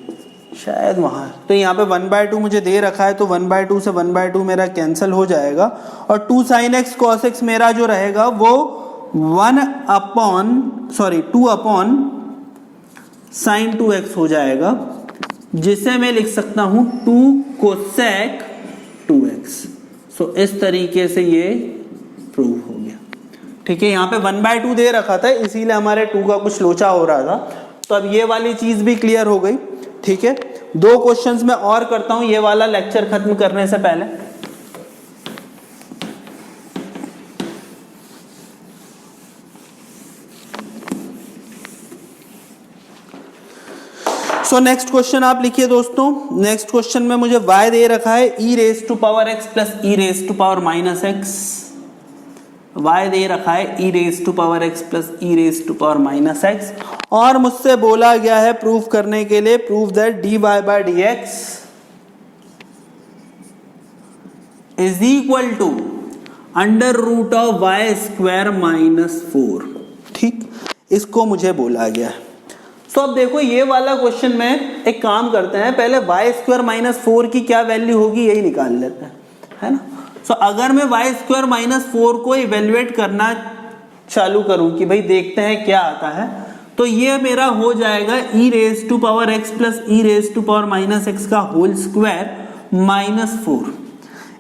शायद वहाँ, तो यहाँ पे 1/2 मुझे दे रखा है, तो 1/2 से 1/2 मेरा कैंसिल हो जाएगा और 2 sin x cos x मेरा जो रहेगा वो 2 अपॉन sin 2x हो जाएगा, जिसे मैं लिख सकता हूँ 2 cosec 2x। सो इस तरीके से ये प्रूव हो गया। ठीक है, यहाँ पे 1/2 दे रखा था, इसीलिए हमारे 2 का कुछ लोचा हो रहा था, तो अब ये वाली चीज भी क्लियर हो गई। ठीक है, 2 क्वेश्चंस मैं और करता हूं ये वाला लेक्चर खत्म करने से पहले। सो नेक्स्ट क्वेश्चन आप लिखिए दोस्तों। नेक्स्ट क्वेश्चन में मुझे y दे रखा है e raise to power x plus e raise to power minus x। y दे रखा है e raise to power x plus e raise to power minus x, और मुझसे बोला गया है प्रूफ करने के लिए proof that dy by dx is equal to under root of y square minus 4। ठीक, इसको मुझे बोला गया है। तो अब देखो ये वाला क्वेश्चन में एक काम करते हैं, पहले y स्क्वायर माइनस 4 की क्या वैल्यू होगी यही निकाल लेते हैं, है ना। सो अगर मैं y स्क्वायर माइनस 4 को इवेल्युएट करना चालू करूं कि भाई देखते हैं क्या आता है, तो ये मेरा हो जाएगा e raise to power x plus e raise to power minus x का होल स्क्वायर माइनस 4।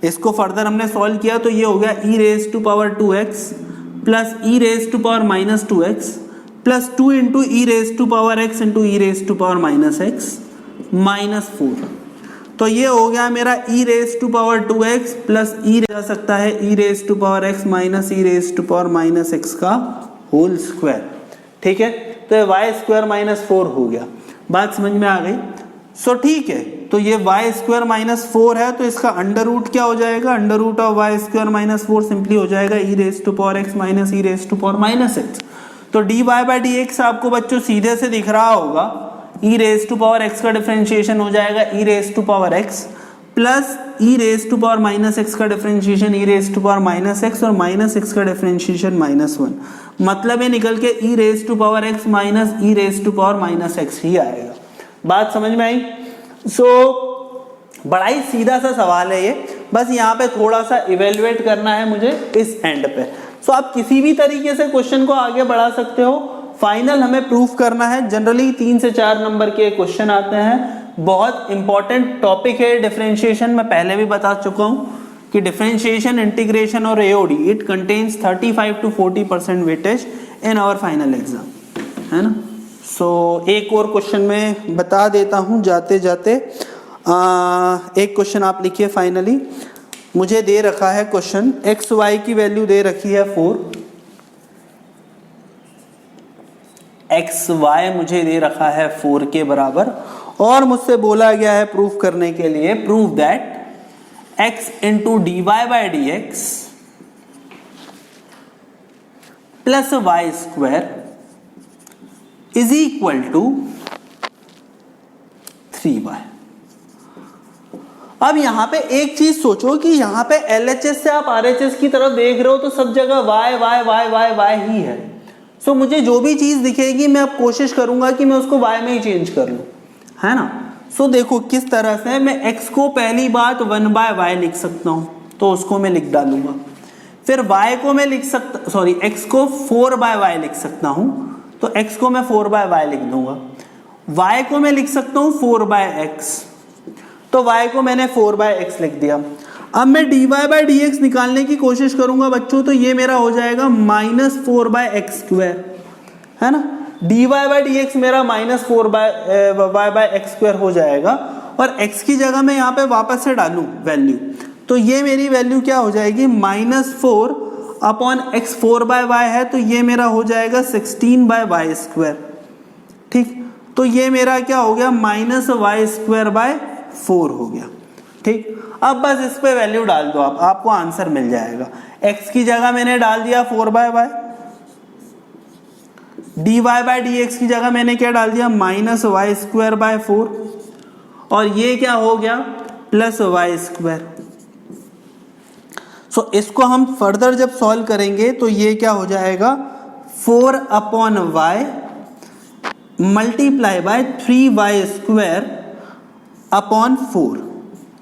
इसको फर्दर हमने सॉल्व किया तो ये हो गया e raise to power 2x plus e raise to power minus 2x plus 2 into e raise to power x into e raise to power minus x minus 4। तो ये हो गया मेरा e raise to power 2x plus e जा सकता है e raise to power x minus e raise to power minus x का whole square. ठीक है, तो ये y स्क्वायर माइनस 4 हो गया। बात समझ में आ गई। सो ठीक है, तो ये y स्क्वायर माइनस 4 है, तो इसका अंडर रूट क्या हो जाएगा, under root of y square minus 4 simply हो जाएगा e raise to power x minus e raise to power minus x। तो dy बाय dx आपको बच्चों सीधे से दिख रहा होगा, e raise to power x का डिफरेंशिएशन हो जाएगा e raise to power x plus e raise to power minus x का differentiation e raise to power minus x और माइनस x का डिफरेंशिएशन माइनस 1। मतलब ये निकल के e raise to power x minus e raise to power minus x ही आएगा। बात समझ में आई। बड़ा ही सीधा सा सवाल है ये, बस यहाँ पे थोड़ा सा इवेल्युएट करना है मुझे इस एंड पे। आप किसी भी तरीके से क्वेश्चन को आगे बढ़ा सकते हो, फाइनल हमें प्रूफ करना है। जनरली 3 से 4 नंबर के क्वेश्चन आते हैं, बहुत इंपॉर्टेंट टॉपिक है डिफरेंशिएशन। मैं पहले भी बता चुका हूं कि डिफरेंशिएशन, इंटीग्रेशन और AOD it contains 35 to 40% weightage in our final exam, है ना। एक और क्वेश्चन में बता देता हूं जाते जाते। एक क्वेश्चन आप लिखिए फाइनली। मुझे दे रखा है क्वेश्चन, एक्स वाई की वैल्यू दे रखी है 4, एक्स वाई मुझे दे रखा है 4 के बराबर, और मुझसे बोला गया है प्रूफ करने के लिए proof that x into d y by d x plus y square is equal to 3y। अब यहां पे एक चीज सोचो कि यहां पे LHS से आप RHS की तरफ देख रहे हो तो सब जगह y y y y y ही है। सो मुझे जो भी चीज दिखेगी मैं अब कोशिश करूंगा कि मैं उसको y में ही चेंज कर लूं, है ना। सो देखो किस तरह से मैं x को पहली बात 1/y लिख सकता हूं, तो उसको मैं लिख डालूंगा। फिर y को मैं लिख सकता, सॉरी x को 4/y लिख सकता हूं, तो x को मैं 4/y लिख दूंगा। y को मैं लिख सकता हूं 4/x, तो y को मैंने 4/x लिख दिया। अब मैं dy बाई dx निकालने की कोशिश करूंगा बच्चों, तो ये मेरा हो जाएगा -4/x², है ना। dy बाई dx मेरा -4/y/x² हो जाएगा, और x की जगह मैं यहाँ पे वापस से डालूं वैल्यू, तो ये मेरी वैल्यू क्या हो जाएगी, -4/x 4/y है, तो ये मेरा हो जाएगा 16/y²। ठीक, तो ये मेरा क्या हो गया, -y²/4 हो गया। ठीक, अब बस इस पे वैल्यू डाल दो आप, आपको आंसर मिल जाएगा। x की जगह मैंने डाल दिया 4/y, dy बाई dx की जगह मैंने क्या डाल दिया, -y²/4, और ये क्या हो गया, +y²। इसको हम फर्दर जब सॉल्व करेंगे तो ये क्या हो जाएगा, 4/y multiply by 3y² upon 4,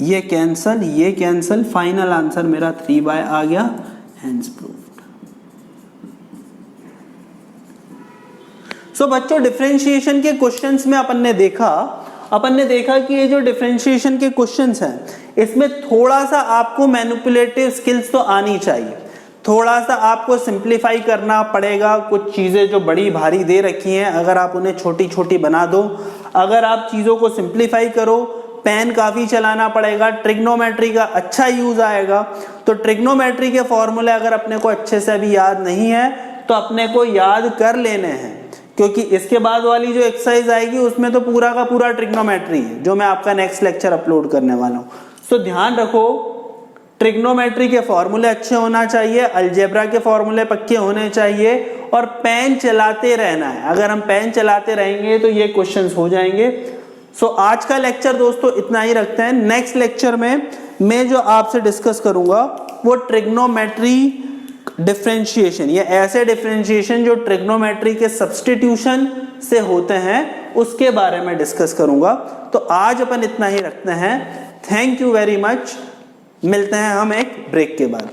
ये कैंसल, फाइनल आंसर मेरा 3/, आ गया, हेंस प्रूव्ड। सो बच्चों डिफरेंशिएशन के क्वेश्चंस में अपन ने देखा कि ये जो डिफरेंशिएशन के क्वेश्चंस हैं इसमें थोड़ा सा आपको मैनिपुलेटिव स्किल्स तो आनी चाहिए, थोड़ा सा आपको सिंप्लीफाई करना पड़ेगा। कुछ चीजें जो बड़ी भारी दे रखी हैं अगर आप उन्हें छोटी छोटी बना दो, अगर आप चीजों को सिंप्लीफाई करो, पेन काफी चलाना पड़ेगा, ट्रिग्नोमेट्री का अच्छा यूज आएगा। तो ट्रिग्नोमेट्री के फॉर्मूले अगर अपने को अच्छे से अभी याद नहीं है तो अपने को याद कर लेने हैं, क्योंकि इसके बाद वाली जो एक्सरसाइज आएगी उसमें तो पूरा का पूरा ट्रिग्नोमेट्री है जो मैं आपका नेक्स्ट लेक्चर अपलोड करने वाला हूं। सो ध्यान रखो, ट्रिग्नोमेट्री के फॉर्मूले अच्छे होना चाहिए, अलजेब्रा के फॉर्मूले पक्के होने चाहिए और पेन चलाते रहना है। अगर हम पेन चलाते रहेंगे तो ये क्वेश्चंस हो जाएंगे। सो आज का लेक्चर दोस्तों इतना ही रखते हैं। नेक्स्ट लेक्चर में मैं जो आपसे डिस्कस करूंगा वो ट्रिग्नोमेट्री डिफरेंशिएशन, ये ऐसे डिफरेंशिएशन जो ट्रिग्नोमेट्री के सब्स्टिट्यूशन से होते हैं उसके बारे में डिस्कस करूंगा। तो आज अपन इतना ही रखते हैं। Thank you very much. मिलते हैं हम एक ब्रेक के बाद।